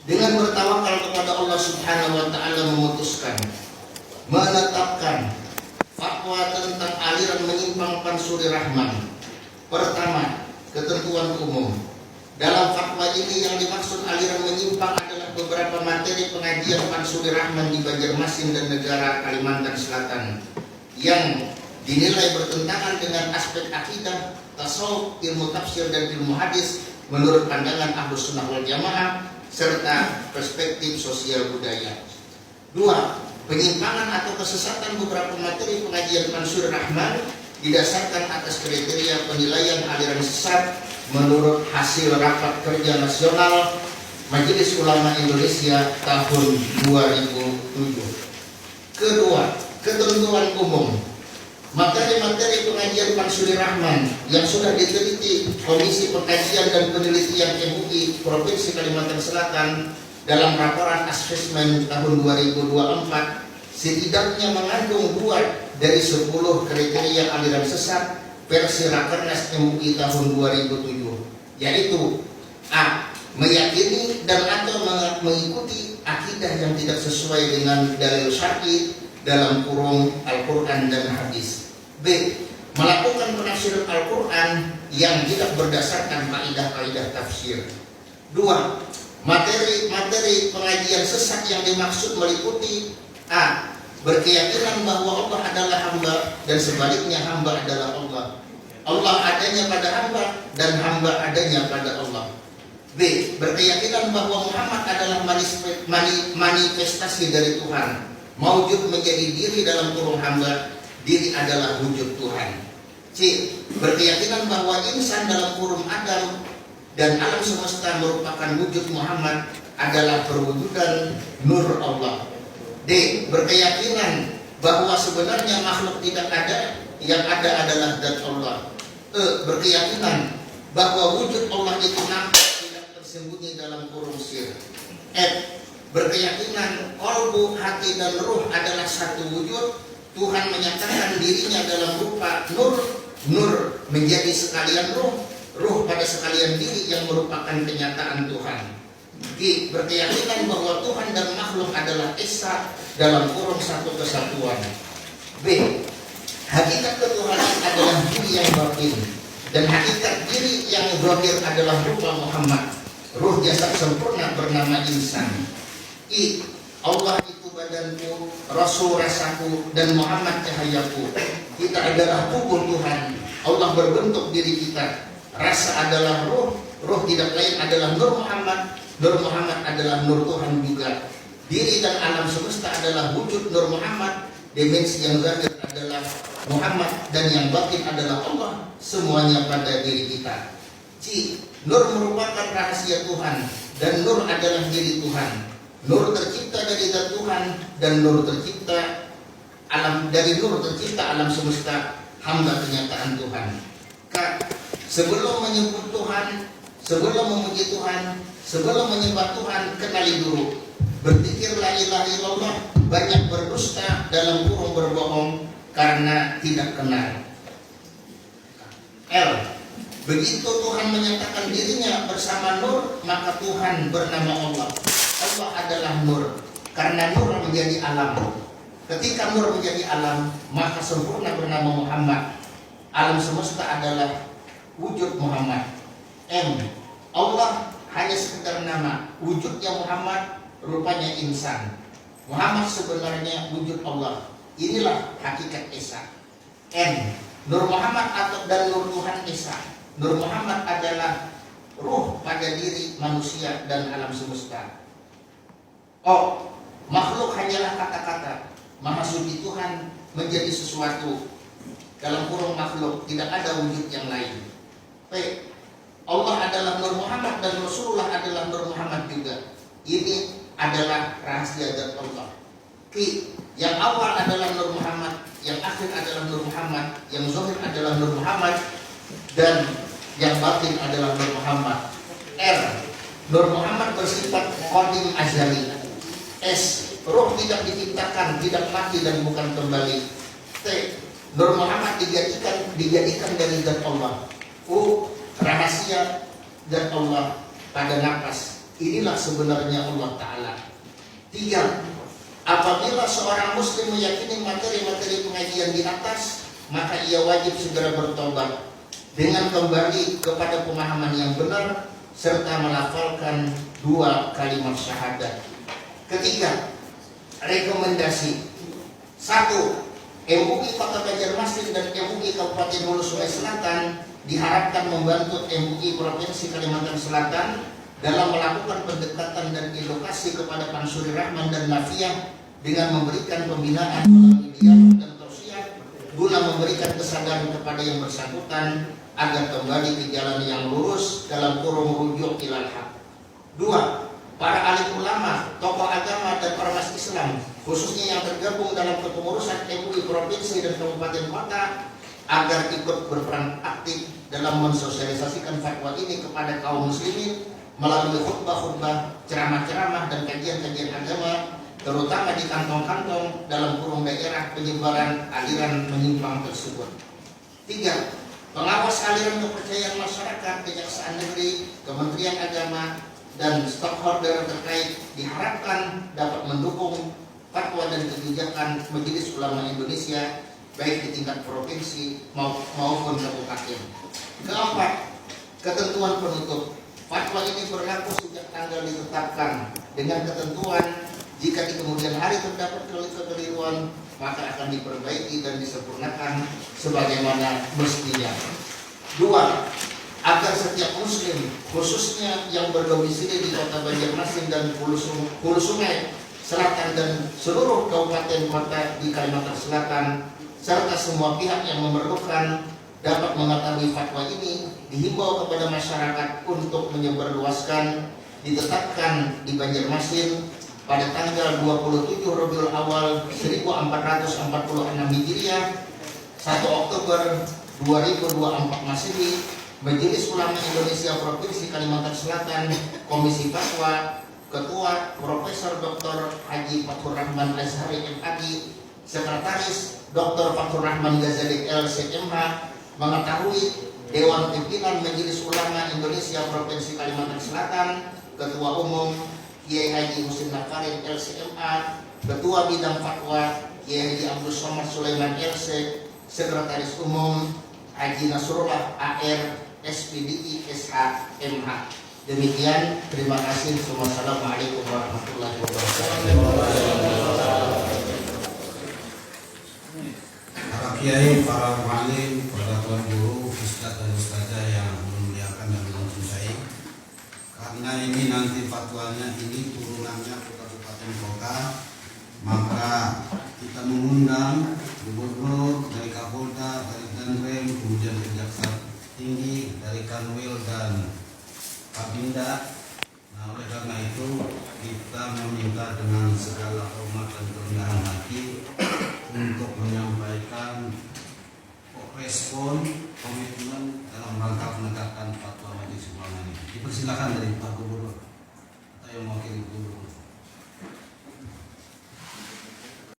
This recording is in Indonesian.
dengan bertawakal kepada Allah Subhanahu wa taala memutuskan menetapkan fatwa tentang aliran menyimpang Pansuri Rahman. Pertama, ketentuan umum. Dalam fatwa ini yang dimaksud aliran menyimpang adalah beberapa materi pengajian Pansuri Rahman di Banjarmasin dan negara Kalimantan Selatan yang dinilai bertentangan dengan aspek akidah, tasawuf, ilmu tafsir dan ilmu hadis menurut pandangan Ahlus Sunnah wal Jamaah serta perspektif sosial budaya. 2. Penyimpangan atau kesesatan beberapa materi pengajian Pansuri Rahman didasarkan atas kriteria penilaian aliran sesat menurut hasil rapat kerja nasional Majelis Ulama Indonesia tahun 2007. Kedua, ketentuan umum. Materi-materi pengajian Pansuri Rahman yang sudah diteliti Komisi Pengkajian dan Penelitian MUI Provinsi Kalimantan Selatan dalam laporan asesmen tahun 2024 setidaknya mengandung 2 dari 10 kriteria aliran sesat versi Rakernas MUI tahun 2007, yaitu A. Meyakini dan atau mengikuti akidah yang tidak sesuai dengan dalil syar'i dalam kurung Al-Quran dan hadis. B. Melakukan penafsiran Al-Quran yang tidak berdasarkan kaidah-kaidah tafsir. 2. Materi pengajian sesat yang dimaksud meliputi A. Berkeyakinan bahwa Allah adalah hamba dan sebaliknya hamba adalah Allah. Allah adanya pada hamba dan hamba adanya pada Allah. B. Berkeyakinan bahwa Muhammad adalah manifestasi dari Tuhan, maujud menjadi diri dalam kurung hamba, diri adalah wujud Tuhan. C. Berkeyakinan bahwa insan dalam kurung Adam dan alam semesta merupakan wujud Muhammad adalah perwujudan nur Allah. D. Berkeyakinan bahwa sebenarnya makhluk tidak ada, yang ada adalah zat Allah. E. Berkeyakinan bahwa wujud Allah itu nampak tidak tersembunyi dalam kurung sir. F. Berkeyakinan kolbu, hati dan ruh adalah satu wujud. Tuhan menyatakan dirinya dalam rupa nur, nur menjadi sekalian ruh, ruh pada sekalian diri yang merupakan kenyataan Tuhan. G. Berkeyakinan bahwa Tuhan dan makhluk adalah esa dalam kurung satu kesatuan. B. Hakikat ketuhanan adalah diri yang batin dan hakikat diri yang zahir adalah rupa Muhammad, ruh jasad sempurna bernama insan. I. Allah itu badanku, Rasul rasaku, dan Muhammad cahayaku. Kita adalah tubuh Tuhan. Allah berbentuk diri kita. Rasa adalah ruh, ruh tidak lain adalah Nur Muhammad, Nur Muhammad adalah Nur Tuhan juga. Diri dan alam semesta adalah wujud Nur Muhammad. Dimensi yang zahir adalah Muhammad dan yang batin adalah Allah. Semuanya pada diri kita. C. Nur merupakan rahasia Tuhan dan Nur adalah diri Tuhan. Nur tercipta dari zat Tuhan dan Nur tercipta alam, dari Nur tercipta alam semesta, hamba kenyataan Tuhan. K. Sebelum menyebut Tuhan, sebelum memuji Tuhan, sebelum menyembah Tuhan, kenali dulu. Berzikir la ilaha illallah, banyak berdusta dalam kurung berbohong karena tidak kenal. L. Begitu Tuhan menyatakan dirinya bersama Nur, maka Tuhan bernama Allah. Allah adalah Nur, karena Nur menjadi alam. Ketika Nur menjadi alam, maka sempurna bernama Muhammad. Alam semesta adalah wujud Muhammad. M. Allah hanya sekedar nama, wujudnya Muhammad, rupanya insan. Muhammad sebenarnya wujud Allah. Inilah hakikat Esa. N. Nur Muhammad dan Nur Tuhan Esa. Nur Muhammad adalah ruh pada diri manusia dan alam semesta. O. Makhluk hanyalah kata-kata. Maha suci Tuhan menjadi sesuatu dalam kurung makhluk, tidak ada wujud yang lain. P. Allah adalah Nur Muhammad dan Rasulullah adalah Nur Muhammad juga. Ini adalah rahasia zat Allah. Q. Yang awal adalah Nur Muhammad, yang akhir adalah Nur Muhammad, yang zahir adalah Nur Muhammad, dan yang batin adalah Nur Muhammad. R. Nur Muhammad bersifat qadim azali. S. Roh tidak diciptakan, tidak mati dan bukan kembali. T. Nur Muhammad dijadikan dari zat Allah. U. Rahasia zat Allah pada nafas. Inilah sebenarnya Allah Ta'ala. 3. Apabila seorang muslim meyakini materi-materi pengajian di atas, maka ia wajib segera bertobat dengan kembali kepada pemahaman yang benar serta melafalkan 2 kalimat syahadat. Ketiga, rekomendasi. 1. MUI Kota Banjarmasin dan MUI Kabupaten Hulu Sungai Selatan diharapkan membantu MUI Provinsi Kalimantan Selatan dalam melakukan pendekatan dan edukasi kepada Pansuri Rahman dan Nafiah dengan memberikan pembinaan melalui dialog dan tausiah guna memberikan kesadaran kepada yang bersangkutan agar kembali ke jalan yang lurus dalam kurung rujuk ilal haq. 2. Para alim ulama, tokoh agama dan ormas Islam khususnya yang tergabung dalam kepengurusan MUI Provinsi dan Kabupaten Kota agar ikut berperan aktif dalam mensosialisasikan fatwa ini kepada kaum muslimin melalui khutbah-khutbah, ceramah-ceramah dan kajian-kajian agama, terutama di kantong-kantong dalam kurung daerah penyebaran aliran menyimpang tersebut. 3. Pengawas aliran kepercayaan masyarakat, Kejaksaan Negeri, Kementerian Agama, dan stakeholder terkait diharapkan dapat mendukung fatwa dan kebijakan Majelis Ulama Indonesia baik di tingkat provinsi maupun kabupaten. 4. Ketentuan penutup. Fatwa ini berlaku sejak tanggal ditetapkan dengan ketentuan jika di kemudian hari terdapat kekeliruan maka akan diperbaiki dan disempurnakan sebagaimana mestinya. 2. Agar setiap muslim khususnya yang berdomisili di Kota Banjarmasin dan Hulu Sungai Selatan dan seluruh kabupaten kota di Kalimantan Selatan serta semua pihak yang memerlukan dapat mengetahui fatwa ini dihimbau kepada masyarakat untuk menyebarluaskan. Ditetapkan di Banjarmasin pada tanggal 27 Rabiul Awal 1446 Hijriah 1 Oktober 2024 Masehi, Majelis Ulama Indonesia Provinsi Kalimantan Selatan Komisi Fatwa Ketua Profesor Dr. Haji Fathur Rahman Azhari MAG, Sekretaris Dr. Fathur Rahman Ghazali LCMH, mengetahui Dewan Pimpinan Majelis Ulama Indonesia Provinsi Kalimantan Selatan, Ketua Umum Kiai Haji Husin Nakarin LCMA, Ketua Bidang Fatwa Kiai Haji Abdul Somad Sulaiman LC, Sekretaris Umum Haji Nasrullah AR SPDI SHMH. Demikian, terima kasih. Wassalamualaikum warahmatullahi wabarakatuh. Para kiai, para mualim, para tuan guru, ustadz dan ustazah yang memuliakan dan mencintai. Karena ini nanti fatwanya ini turunannya ke kabupaten kota, maka kita mengundang gubernur dari Kapolda, dari Danrem, kemudian Kejaksaan Tinggi, dari Kanwil dan Kabinda. Nah, oleh karena itu kita meminta dengan segala hormat dan kerendahan hati untuk menyampaikan respon komitmen dalam rangka penegakan fatwa Majelis Ulama ini. Dipersilakan dari Pak Gubernur.